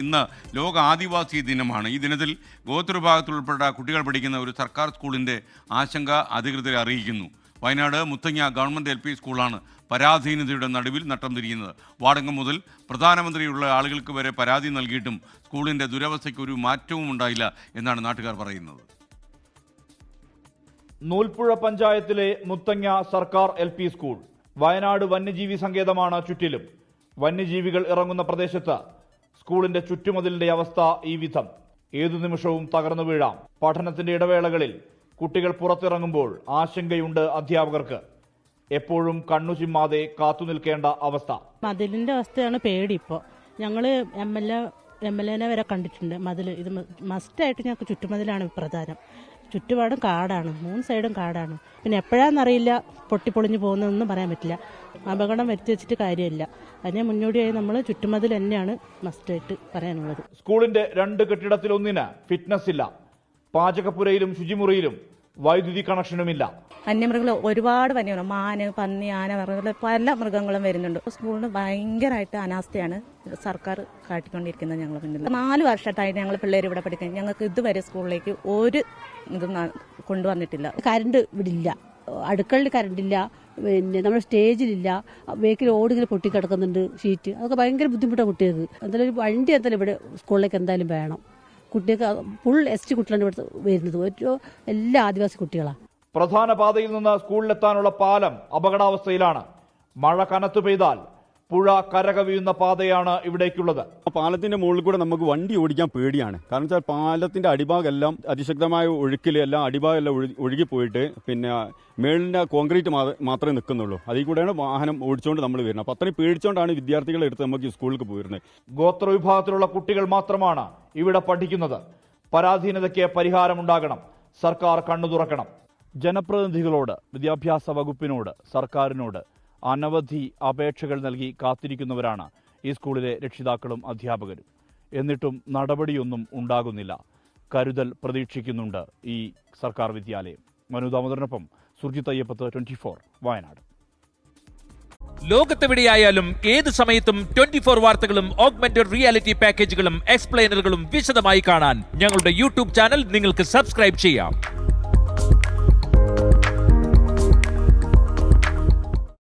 ഇന്ന് ലോക ആദിവാസി ദിനമാണ്. ഈ ദിനത്തിൽ ഗോത്രവിഭാഗത്തിൽ ഉൾപ്പെട്ട കുട്ടികൾ പഠിക്കുന്ന ഒരു സർക്കാർ സ്കൂളിൻ്റെ ആശങ്ക അധികൃതരെ അറിയിക്കുന്നു. വയനാട് മുത്തങ്ങ ഗവൺമെൻറ് LP സ്കൂളാണ് പരാധീനതയുടെ നടുവിൽ നട്ടം തിരിയുന്നത്. വാടക മുതൽ പ്രധാനമന്ത്രിയുള്ള ആളുകൾക്ക് വരെ പരാതി നൽകിയിട്ടും സ്കൂളിൻ്റെ ദുരവസ്ഥയ്ക്ക് ഒരു മാറ്റവും ഉണ്ടായില്ല എന്നാണ് നാട്ടുകാർ പറയുന്നത്. നൂൽപ്പുഴ പഞ്ചായത്തിലെ മുത്തങ്ങ സർക്കാർ LP സ്കൂൾ വയനാട് വന്യജീവി സങ്കേതമാണ് ചുറ്റിലും. വന്യജീവികൾ ഇറങ്ങുന്ന പ്രദേശത്ത് സ്കൂളിന്റെ ചുറ്റുമതിലിന്റെ അവസ്ഥ ഈ വിധം. ഏതു നിമിഷവും തകർന്നു വീഴാം. പഠനത്തിന്റെ ഇടവേളകളിൽ കുട്ടികൾ പുറത്തിറങ്ങുമ്പോൾ ആശങ്കയുണ്ട് അധ്യാപകർക്ക്. എപ്പോഴും കണ്ണു ചിമ്മാതെ കാത്തു നിൽക്കേണ്ട അവസ്ഥ. മതിലിന്റെ അവസ്ഥയാണ് പേടി. ഇപ്പോൾ ഞങ്ങള് MLA വരെ കണ്ടിട്ടുണ്ട്. മതിൽ ഇത് മസ്റ്റായിട്ട് ഞങ്ങൾക്ക് ചുറ്റുമതിലാണ് പ്രധാനം. ചുറ്റുപാടും കാടാണ്, 3 സൈഡും കാടാണ്. പിന്നെ എപ്പോഴാണെന്നറിയില്ല പൊട്ടിപ്പൊളിഞ്ഞു പോകുന്നതെന്നും പറയാൻ പറ്റില്ല. അപകടം വരുത്തി വെച്ചിട്ട് കാര്യമില്ല. അതിനെ മുന്നോടിയായി നമ്മൾ ചുറ്റുമതിൽ തന്നെയാണ് മസ്റ്റായിട്ട് പറയാനുള്ളത്. സ്കൂളിന്റെ 2 കെട്ടിടത്തിലൊന്നിന് ഫിറ്റ്നസ് ഇല്ല. പാചകപ്പുരയിലും ശുചിമുറിയിലും വൈദ്യുതി കണക്ഷനുമില്ല. വന്യമൃഗങ്ങൾ ഒരുപാട് വന്യമൃഗം, മാന്, പന്നി, ആന, പല മൃഗങ്ങളും വരുന്നുണ്ട്. സ്കൂളിന് ഭയങ്കരമായിട്ട് അനാസ്ഥയാണ് സർക്കാർ കാട്ടിക്കൊണ്ടിരിക്കുന്നത്. ഞങ്ങൾ മുന്നിൽ 4 വർഷമായിട്ട് ഞങ്ങൾ പിള്ളേർ ഇവിടെ പഠിക്കുന്നത്. ഞങ്ങൾക്ക് ഇതുവരെ സ്കൂളിലേക്ക് ഒരു ഇതും കൊണ്ടുവന്നിട്ടില്ല. കറണ്ട് ഇവിടെ ഇല്ല, അടുക്കളയിൽ കറണ്ടില്ല, പിന്നെ നമ്മുടെ സ്റ്റേജിലില്ല, ബേക്കിൽ ഓടിങ്ങനെ പൊട്ടിക്കിടക്കുന്നുണ്ട് ഷീറ്റ്. അതൊക്കെ ഭയങ്കര ബുദ്ധിമുട്ടാണ് കുട്ടികൾക്ക്. എന്തായാലും ഒരു വണ്ടി എന്തായാലും ഇവിടെ സ്കൂളിലേക്ക് എന്തായാലും വേണം. കുട്ടികൾക്ക് ഫുൾ ST കുട്ടികളാണ് ഇവിടെ വരുന്നത്. എല്ലാ ആദിവാസി കുട്ടികളാണ്. പ്രധാന പാതയിൽ നിന്ന് സ്കൂളിലെത്താനുള്ള പാലം അപകടാവസ്ഥയിലാണ്. മഴ കനത്തു പെയ്താൽ പുഴ കരകവിയുന്ന പാതയാണ് ഇവിടേക്കുള്ളത്. പാലത്തിന്റെ മുകളിൽ കൂടെ നമുക്ക് വണ്ടി ഓടിക്കാൻ പേടിയാണ്. കാരണം വെച്ചാൽ പാലത്തിന്റെ അടിഭാഗം എല്ലാം അതിശക്തമായ ഒഴുക്കിൽ എല്ലാം അടിഭാഗം എല്ലാം ഒഴുകിപ്പോയിട്ട് പിന്നെ മേളിന്റെ കോൺക്രീറ്റ് മാത്രമേ നിൽക്കുന്നുള്ളൂ. അതിൽ കൂടെയാണ് വാഹനം ഓടിച്ചുകൊണ്ട് നമ്മൾ വരുന്നത്. അപ്പോൾ അത്രയും പേടിച്ചുകൊണ്ടാണ് വിദ്യാർത്ഥികളെ എടുത്ത് നമുക്ക് ഈ സ്കൂളിലേക്ക് പോയിരുന്നത്. ഗോത്രവിഭാഗത്തിലുള്ള കുട്ടികൾ മാത്രമാണ് ഇവിടെ പഠിക്കുന്നത്. പരാധീനതയ്ക്ക് പരിഹാരമുണ്ടാകണം. സർക്കാർ കണ്ണു തുറക്കണം. ജനപ്രതിനിധികളോട്, വിദ്യാഭ്യാസ വകുപ്പിനോട്, സർക്കാരിനോട് അനവധി അപേക്ഷകൾ നൽകി കാത്തിരിക്കുന്നവരാണ് ഈ സ്കൂളിലെ രക്ഷിതാക്കളും അധ്യാപകരും. എന്നിട്ടും നടപടിയൊന്നും ഉണ്ടാകുന്നില്ല. കരുതൽ പ്രതീക്ഷിക്കുന്നുണ്ട് ഈ സർക്കാർ വിദ്യാലയം. മനു ദാമോദരനൊപ്പം സുർജിത് അയ്യപ്പത്ത്, 24 വയനാട്. ലോകത്തെവിടെയായാലും ഏത് സമയത്തും 24 വാർത്തകളും ഓഗ്മെന്റഡ് റിയാലിറ്റി പാക്കേജുകളും എക്സ്പ്ലെയിനറുകളും വിശദമായി കാണാൻ ഞങ്ങളുടെ YouTube ചാനൽ നിങ്ങൾക്ക് സബ്സ്ക്രൈബ് ചെയ്യാം.